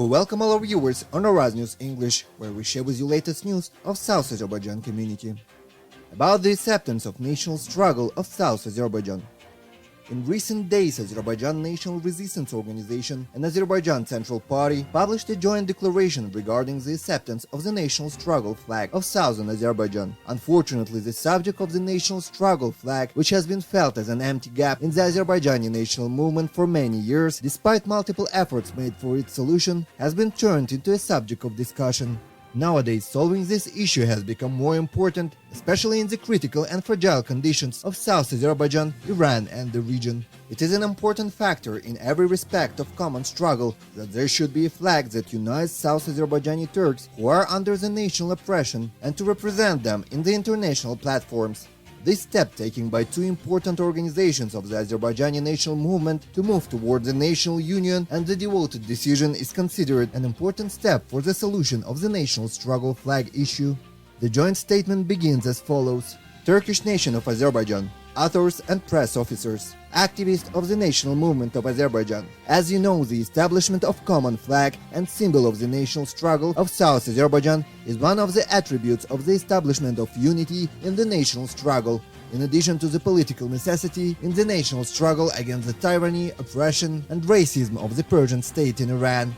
We welcome all our viewers on Araz News English, where we share with you latest news of South Azerbaijan community. About the acceptance of national struggle of South Azerbaijan. In recent days, Azerbaijan National Resistance Organization and Azerbaijan Central Party published a joint declaration regarding the acceptance of the national struggle flag of Southern Azerbaijan. Unfortunately, the subject of the national struggle flag, which has been felt as an empty gap in the Azerbaijani national movement for many years, despite multiple efforts made for its solution, has been turned into a subject of discussion. Nowadays, solving this issue has become more important, especially in the critical and fragile conditions of South Azerbaijan, Iran and the region. It is an important factor in every respect of common struggle that there should be a flag that unites South Azerbaijani Turks who are under the national oppression and to represent them in the international platforms. This step taken by two important organizations of the Azerbaijani national movement to move towards the national union and the devoted decision is considered an important step for the solution of the national struggle flag issue. The joint statement begins as follows. Turkish nation of Azerbaijan, authors and press officers, activists of the national movement of Azerbaijan. As you know, the establishment of common flag and symbol of the national struggle of South Azerbaijan is one of the attributes of the establishment of unity in the national struggle, in addition to the political necessity in the national struggle against the tyranny, oppression and racism of the Persian state in Iran.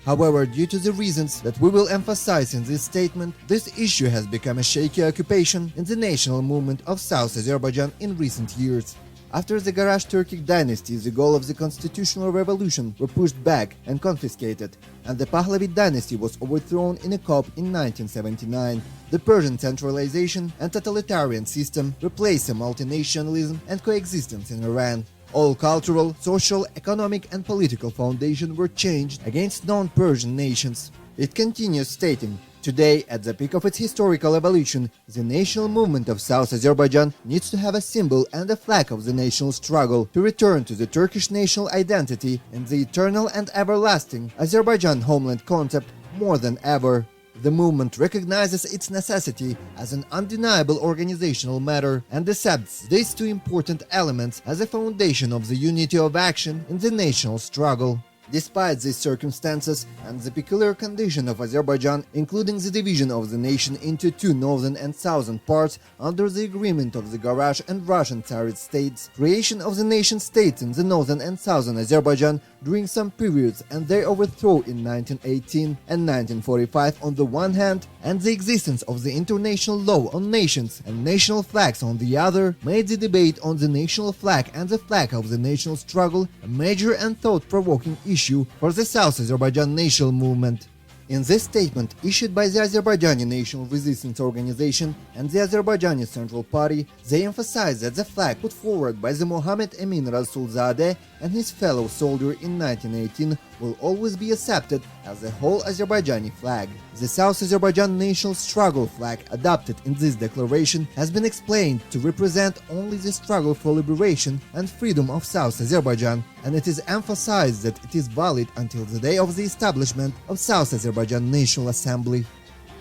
However, due to the reasons that we will emphasize in this statement, this issue has become a shaky occupation in the national movement of South Azerbaijan in recent years. After the Garage Turkic dynasty, the goal of the constitutional revolution were pushed back and confiscated, and the Pahlavi dynasty was overthrown in a coup in 1979. The Persian centralization and totalitarian system replaced a multinationalism and coexistence in Iran. All cultural, social, economic and political foundations were changed against non-Persian nations. It continues stating, today, at the peak of its historical evolution, the national movement of South Azerbaijan needs to have a symbol and a flag of the national struggle to return to the Turkish national identity and the eternal and everlasting Azerbaijan homeland concept more than ever. The movement recognizes its necessity as an undeniable organizational matter and accepts these two important elements as a foundation of the unity of action in the national struggle. Despite these circumstances and the peculiar condition of Azerbaijan, including the division of the nation into two northern and southern parts under the agreement of the Garage and Russian Tsarist states, creation of the nation-states in the northern and southern Azerbaijan during some periods and their overthrow in 1918 and 1945 on the one hand, and the existence of the international law on nations and national flags on the other, made the debate on the national flag and the flag of the national struggle a major and thought-provoking issue for the South Azerbaijan national movement. In this statement, issued by the Azerbaijani National Resistance Organization and the Azerbaijani Central Party, they emphasize that the flag put forward by the Mohammed Emin Rasulzadeh and his fellow soldier in 1918 will always be accepted as the whole Azerbaijani flag. The South Azerbaijan national struggle flag adopted in this declaration has been explained to represent only the struggle for liberation and freedom of South Azerbaijan, and it is emphasized that it is valid until the day of the establishment of South Azerbaijan National Assembly.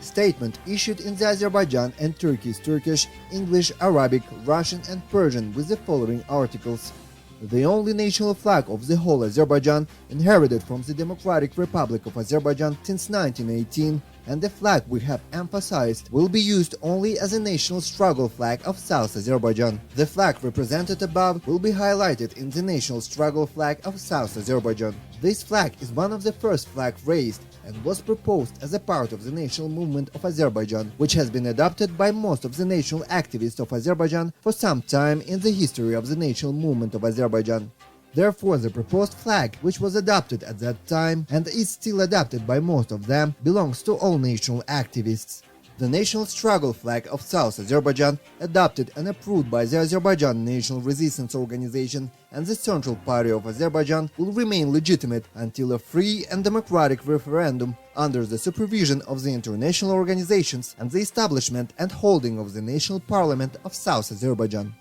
Statement issued in the Azerbaijan and Turkish, English, Arabic, Russian and Persian with the following articles. The only national flag of the whole Azerbaijan, inherited from the Democratic Republic of Azerbaijan since 1918, and the flag we have emphasized will be used only as a national struggle flag of South Azerbaijan. The flag represented above will be highlighted in the national struggle flag of South Azerbaijan. This flag is one of the first flags raised and was proposed as a part of the national movement of Azerbaijan, which has been adopted by most of the national activists of Azerbaijan for some time in the history of the national movement of Azerbaijan. Therefore, the proposed flag, which was adopted at that time and is still adopted by most of them, belongs to all national activists. The national struggle flag of South Azerbaijan, adopted and approved by the Azerbaijan National Resistance Organization and the Central Party of Azerbaijan, will remain legitimate until a free and democratic referendum under the supervision of the international organizations and the establishment and holding of the National Parliament of South Azerbaijan.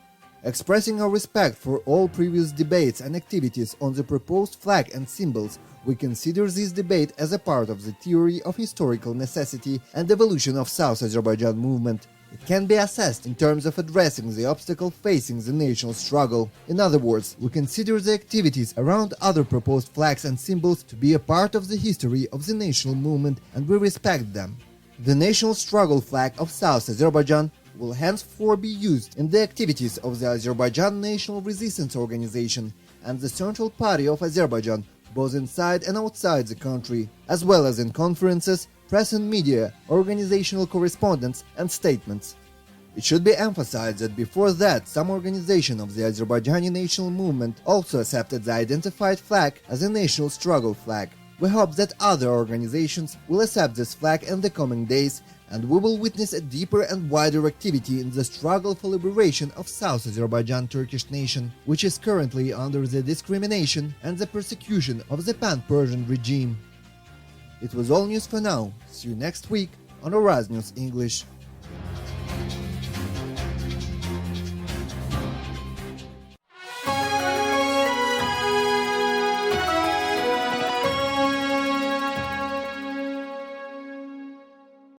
Expressing our respect for all previous debates and activities on the proposed flag and symbols, we consider this debate as a part of the theory of historical necessity and evolution of South Azerbaijan movement. It can be assessed in terms of addressing the obstacle facing the national struggle. In other words, we consider the activities around other proposed flags and symbols to be a part of the history of the national movement, and we respect them. The national struggle flag of South Azerbaijan will henceforth be used in the activities of the Azerbaijan National Resistance Organization and the Central Party of Azerbaijan, both inside and outside the country, as well as in conferences, press and media, organizational correspondence and statements. It should be emphasized that before that, some organization of the Azerbaijani national movement also accepted the identified flag as a national struggle flag. We hope that other organizations will accept this flag in the coming days, and we will witness a deeper and wider activity in the struggle for liberation of South Azerbaijan Turkish nation, which is currently under the discrimination and the persecution of the Pan-Persian regime. It was all news for now. See you next week on Oraz News English.